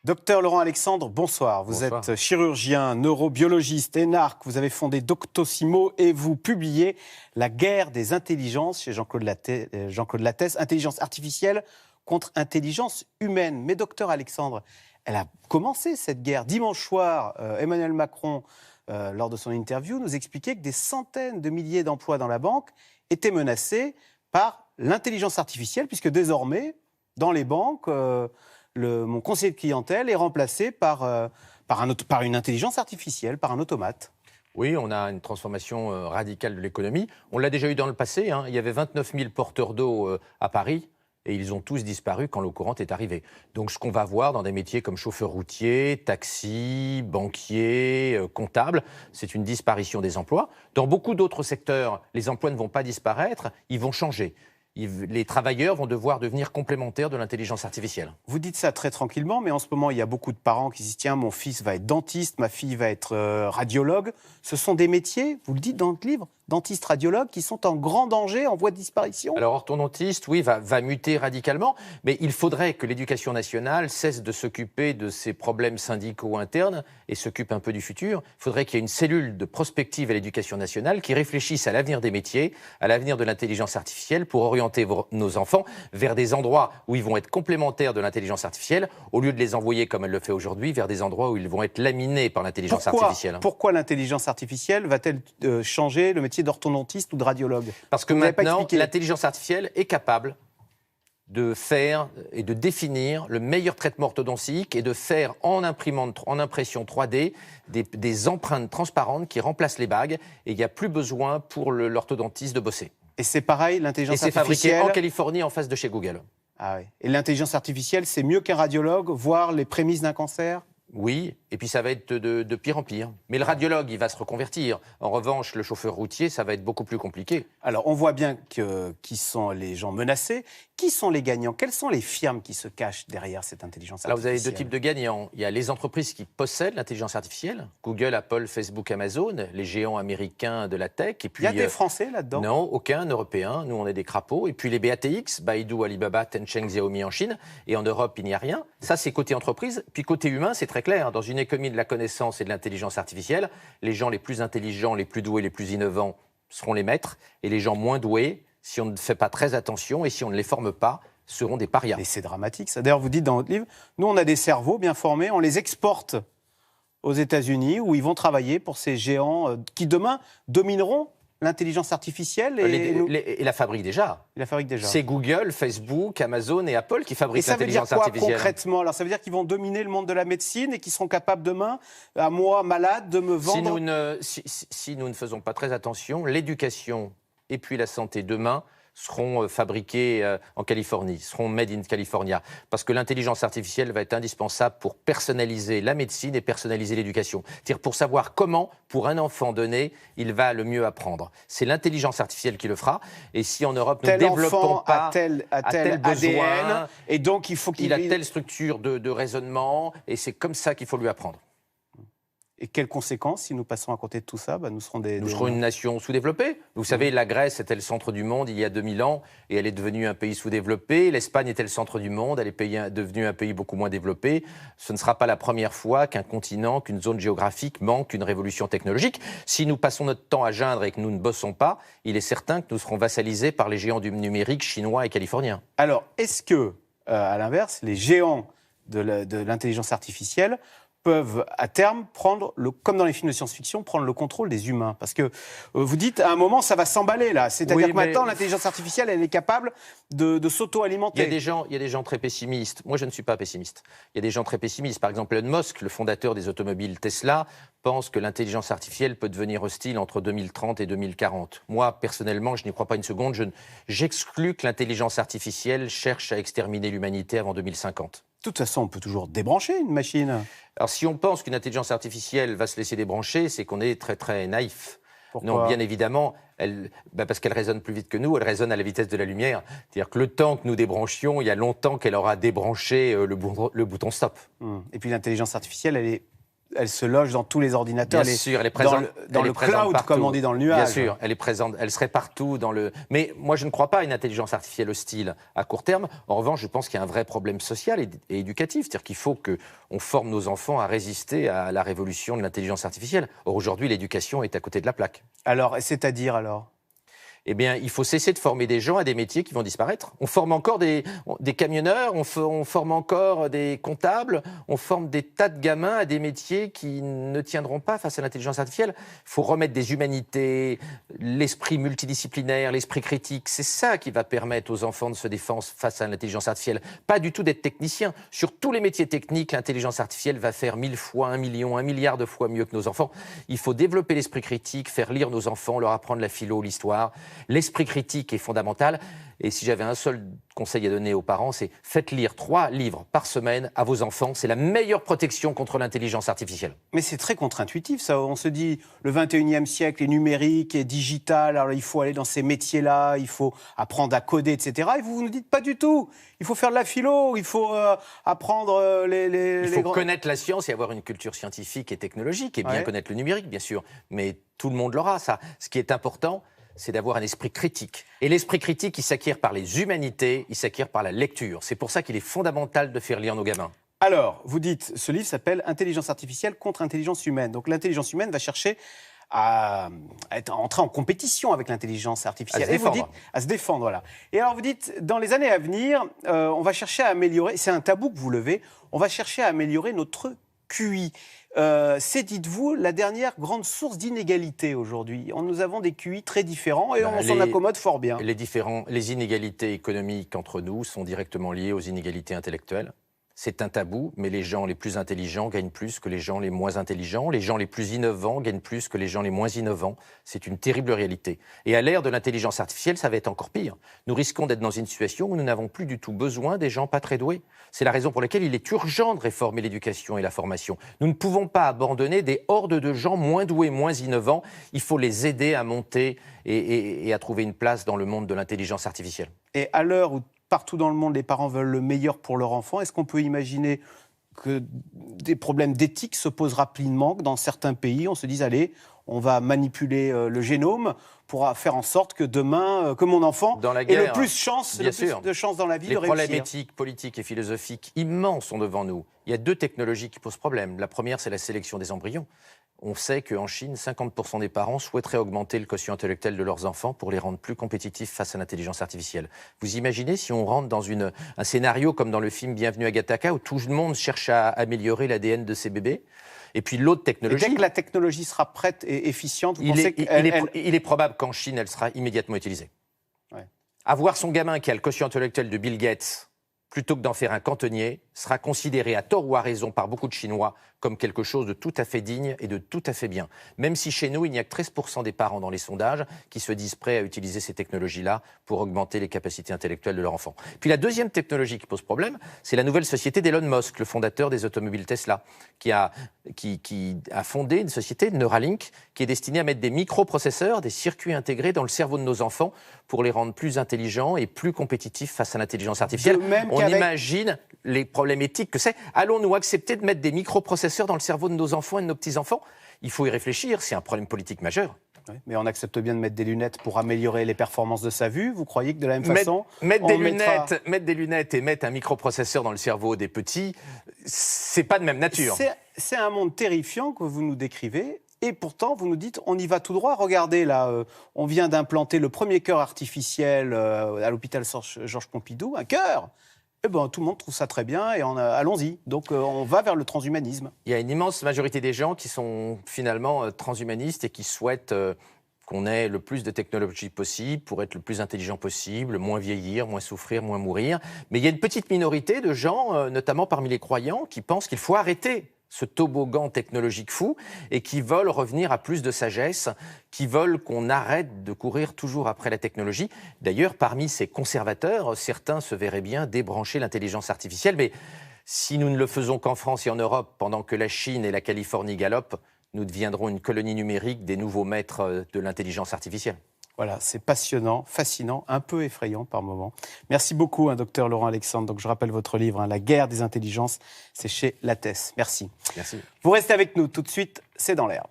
Docteur Laurent Alexandre, bonsoir. Vous Bonsoir. êtes chirurgien, neurobiologiste, énarque. Vous avez fondé Doctissimo et vous publiez La guerre des intelligences chez Jean-Claude Lattès, intelligence artificielle contre intelligence humaine. Mais docteur Alexandre, elle a commencé cette guerre. Dimanche soir, Emmanuel Macron, lors de son interview, nous expliquait que des centaines de milliers d'emplois dans la banque étaient menacés par l'intelligence artificielle, puisque désormais, dans les banques... mon conseiller de clientèle est remplacé par une intelligence artificielle, par un automate. Oui, on a une transformation radicale de l'économie. On l'a déjà eu dans le passé. Il y avait 29 000 porteurs d'eau à Paris et ils ont tous disparu quand l'eau courante est arrivée. Donc ce qu'on va voir dans des métiers comme chauffeur routier, taxi, banquier, comptable, c'est une disparition des emplois. Dans beaucoup d'autres secteurs, les emplois ne vont pas disparaître, ils vont changer. Les travailleurs vont devoir devenir complémentaires de l'intelligence artificielle. Vous dites ça très tranquillement, mais en ce moment, il y a beaucoup de parents qui se disent « Tiens, mon fils va être dentiste, ma fille va être radiologue ». Ce sont des métiers, vous le dites dans le livre, dentiste, radiologue, qui sont en grand danger, en voie de disparition. Alors, orthodontiste, oui, va muter radicalement, mais il faudrait que l'éducation nationale cesse de s'occuper de ces problèmes syndicaux internes et s'occupe un peu du futur. Il faudrait qu'il y ait une cellule de prospective à l'éducation nationale qui réfléchisse à l'avenir des métiers, à l'avenir de l'intelligence artificielle pour orienter nos enfants vers des endroits où ils vont être complémentaires de l'intelligence artificielle, au lieu de les envoyer, comme elle le fait aujourd'hui, vers des endroits où ils vont être laminés par l'intelligence artificielle. Pourquoi l'intelligence artificielle va-t-elle changer le métier d'orthodontiste ou de radiologue? Parce que maintenant, l'intelligence artificielle est capable de faire et de définir le meilleur traitement orthodontique et de faire en impression 3D des empreintes transparentes qui remplacent les bagues, et il n'y a plus besoin pour l'orthodontiste de bosser. Et c'est pareil, l'intelligence artificielle... Et c'est fabriqué en Californie, en face de chez Google. Ah oui. Et l'intelligence artificielle, c'est mieux qu'un radiologue, voir les prémices d'un cancer? Oui, et puis ça va être de pire en pire. Mais le radiologue, il va se reconvertir. En revanche, le chauffeur routier, ça va être beaucoup plus compliqué. Alors, on voit bien qui sont les gens menacés. Qui sont les gagnants? Quelles sont les firmes qui se cachent derrière cette intelligence artificielle? Alors, vous avez deux types de gagnants. Il y a les entreprises qui possèdent l'intelligence artificielle. Google, Apple, Facebook, Amazon, les géants américains de la tech. Et puis, il y a des Français là-dedans? Non, aucun Européen. Nous, on est des crapauds. Et puis les BATX, Baidu, Alibaba, Tencent, Xiaomi en Chine. Et en Europe, il n'y a rien. Ça, c'est côté entreprise. Puis côté humain, c'est très clair. Dans une économie de la connaissance et de l'intelligence artificielle, les gens les plus intelligents, les plus doués, les plus innovants seront les maîtres. Et les gens moins doués, si on ne fait pas très attention et si on ne les forme pas, seront des parias. Et c'est dramatique, ça. D'ailleurs, vous dites dans votre livre, nous, on a des cerveaux bien formés, on les exporte aux États-Unis, où ils vont travailler pour ces géants qui, demain, domineront l'intelligence artificielle. Et la fabriquent déjà. La fabrique déjà. C'est Google, Facebook, Amazon et Apple qui fabriquent l'intelligence artificielle. Et ça veut dire quoi, concrètement? Alors, ça veut dire qu'ils vont dominer le monde de la médecine et qu'ils seront capables demain, à moi, malade, de me vendre... Si nous ne faisons pas très attention, l'éducation et puis la santé demain seront fabriqués en Californie, seront made in California. Parce que l'intelligence artificielle va être indispensable pour personnaliser la médecine et personnaliser l'éducation. C'est-à-dire pour savoir comment, pour un enfant donné, il va le mieux apprendre. C'est l'intelligence artificielle qui le fera. Et si en Europe, nous ne développons pas tel besoin, ADN, et donc il faut il a telle structure de raisonnement, et c'est comme ça qu'il faut lui apprendre. Et quelles conséquences, si nous passons à côté de tout ça? Nous serons une nation sous-développée. Vous savez, la Grèce était le centre du monde il y a 2000 ans et elle est devenue un pays sous-développé. L'Espagne était le centre du monde, elle est devenue un pays beaucoup moins développé. Ce ne sera pas la première fois qu'un continent, qu'une zone géographique manque une révolution technologique. Si nous passons notre temps à geindre et que nous ne bossons pas, il est certain que nous serons vassalisés par les géants du numérique chinois et californiens. Alors, est-ce que, à l'inverse, les géants de l'intelligence artificielle peuvent à terme prendre, comme dans les films de science-fiction, prendre le contrôle des humains? Parce que vous dites, à un moment, ça va s'emballer là. C'est-à-dire que maintenant, l'intelligence artificielle, elle est capable de s'auto-alimenter. Il y a des gens très pessimistes. Moi, je ne suis pas pessimiste. Il y a des gens très pessimistes. Par exemple, Elon Musk, le fondateur des automobiles Tesla, pense que l'intelligence artificielle peut devenir hostile entre 2030 et 2040. Moi, personnellement, je n'y crois pas une seconde. J'exclus que l'intelligence artificielle cherche à exterminer l'humanité avant 2050. De toute façon, on peut toujours débrancher une machine. Alors, si on pense qu'une intelligence artificielle va se laisser débrancher, c'est qu'on est très, très naïf. Pourquoi? Non, bien évidemment, parce qu'elle résonne plus vite que nous, elle résonne à la vitesse de la lumière. C'est-à-dire que le temps que nous débranchions, il y a longtemps qu'elle aura débranché le bouton stop. Et puis l'intelligence artificielle, elle est elle se loge dans tous les ordinateurs. Bien sûr, elle est présente dans le cloud, partout. comme on dit dans le nuage. Bien sûr, elle est présente, elle serait partout dans le... Mais moi, je ne crois pas à une intelligence artificielle hostile à court terme. En revanche, je pense qu'il y a un vrai problème social et éducatif. C'est-à-dire qu'il faut qu'on forme nos enfants à résister à la révolution de l'intelligence artificielle. Or, aujourd'hui, l'éducation est à côté de la plaque. Alors, c'est-à-dire alors ? Eh bien, il faut cesser de former des gens à des métiers qui vont disparaître. On forme encore des camionneurs, on forme encore des comptables, on forme des tas de gamins à des métiers qui ne tiendront pas face à l'intelligence artificielle. Il faut remettre des humanités, l'esprit multidisciplinaire, l'esprit critique. C'est ça qui va permettre aux enfants de se défendre face à l'intelligence artificielle. Pas du tout d'être technicien. Sur tous les métiers techniques, l'intelligence artificielle va faire 1000 fois, 1 million, 1 milliard de fois mieux que nos enfants. Il faut développer l'esprit critique, faire lire nos enfants, leur apprendre la philo, l'histoire. L'esprit critique est fondamental. Et si j'avais un seul conseil à donner aux parents, c'est faites lire 3 livres par semaine à vos enfants. C'est la meilleure protection contre l'intelligence artificielle. Mais c'est très contre-intuitif, ça. On se dit, le 21e siècle est numérique, est digital, alors il faut aller dans ces métiers-là, il faut apprendre à coder, etc. Et vous nous dites pas du tout. Il faut faire de la philo, il faut apprendre Il faut connaître la science et avoir une culture scientifique et technologique, et bien connaître le numérique, bien sûr. Mais tout le monde l'aura, ça. Ce qui est important, c'est d'avoir un esprit critique. Et l'esprit critique, il s'acquiert par les humanités, il s'acquiert par la lecture. C'est pour ça qu'il est fondamental de faire lire nos gamins. Alors, vous dites, ce livre s'appelle « Intelligence artificielle contre intelligence humaine ». Donc l'intelligence humaine va chercher à entrer en compétition avec l'intelligence artificielle. À se défendre. Et vous dites, à se défendre, voilà. Et alors vous dites, dans les années à venir, on va chercher à améliorer, c'est un tabou que vous levez, on va chercher à améliorer notre QI. C'est, dites-vous, la dernière grande source d'inégalité aujourd'hui. Nous avons des QI très différents et on s'en accommode fort bien. Les inégalités économiques entre nous sont directement liées aux inégalités intellectuelles. C'est un tabou, mais les gens les plus intelligents gagnent plus que les gens les moins intelligents. Les gens les plus innovants gagnent plus que les gens les moins innovants. C'est une terrible réalité. Et à l'ère de l'intelligence artificielle, ça va être encore pire. Nous risquons d'être dans une situation où nous n'avons plus du tout besoin des gens pas très doués. C'est la raison pour laquelle il est urgent de réformer l'éducation et la formation. Nous ne pouvons pas abandonner des hordes de gens moins doués, moins innovants. Il faut les aider à monter et à trouver une place dans le monde de l'intelligence artificielle. Et à l'heure où partout dans le monde, les parents veulent le meilleur pour leur enfant. Est-ce qu'on peut imaginer que des problèmes d'éthique se posent rapidement, que dans certains pays, on se dise, allez, on va manipuler le génome pour faire en sorte que demain, que mon enfant ait le plus de chance dans la vie de réussir. Les problèmes éthiques, politiques et philosophiques immenses sont devant nous. Il y a 2 technologies qui posent problème. La première, c'est la sélection des embryons. On sait qu'en Chine, 50% des parents souhaiteraient augmenter le quotient intellectuel de leurs enfants pour les rendre plus compétitifs face à l'intelligence artificielle. Vous imaginez si on rentre dans un scénario comme dans le film Bienvenue à Gattaca, où tout le monde cherche à améliorer l'ADN de ses bébés? Et puis l'autre technologie... Et dès que la technologie sera prête et efficiente, vous pensez il est probable qu'en Chine, elle sera immédiatement utilisée. Ouais. Avoir son gamin qui a le quotient intellectuel de Bill Gates, plutôt que d'en faire un cantonnier, sera considéré à tort ou à raison par beaucoup de Chinois comme quelque chose de tout à fait digne et de tout à fait bien. Même si chez nous, il n'y a que 13% des parents dans les sondages qui se disent prêts à utiliser ces technologies-là pour augmenter les capacités intellectuelles de leur enfant. Puis la deuxième technologie qui pose problème, c'est la nouvelle société d'Elon Musk, le fondateur des automobiles Tesla, qui a fondé une société, Neuralink, qui est destinée à mettre des microprocesseurs, des circuits intégrés dans le cerveau de nos enfants pour les rendre plus intelligents et plus compétitifs face à l'intelligence artificielle. On imagine les problèmes éthiques que c'est. Allons-nous accepter de mettre des microprocesseurs dans le cerveau de nos enfants et de nos petits-enfants? Il faut y réfléchir, c'est un problème politique majeur. Oui, mais on accepte bien de mettre des lunettes pour améliorer les performances de sa vue. Vous croyez que de la même façon... Mettre des lunettes et mettre un microprocesseur dans le cerveau des petits, c'est pas de même nature. C'est un monde terrifiant que vous nous décrivez. Et pourtant, vous nous dites, on y va tout droit. Regardez, là, on vient d'implanter le premier cœur artificiel à l'hôpital Georges Pompidou, un cœur. Eh ben, tout le monde trouve ça très bien et allons-y. Donc, on va vers le transhumanisme. Il y a une immense majorité des gens qui sont finalement transhumanistes et qui souhaitent qu'on ait le plus de technologie possible pour être le plus intelligent possible, moins vieillir, moins souffrir, moins mourir. Mais il y a une petite minorité de gens, notamment parmi les croyants, qui pensent qu'il faut arrêter ce toboggan technologique fou et qui veulent revenir à plus de sagesse, qui veulent qu'on arrête de courir toujours après la technologie. D'ailleurs, parmi ces conservateurs, certains se verraient bien débrancher l'intelligence artificielle. Mais si nous ne le faisons qu'en France et en Europe, pendant que la Chine et la Californie galopent, nous deviendrons une colonie numérique des nouveaux maîtres de l'intelligence artificielle. Voilà, c'est passionnant, fascinant, un peu effrayant par moments. Merci beaucoup, docteur Laurent Alexandre. Donc, je rappelle votre livre, La guerre des intelligences, c'est chez Lattès. Merci. Merci. Vous restez avec nous tout de suite, c'est dans l'air.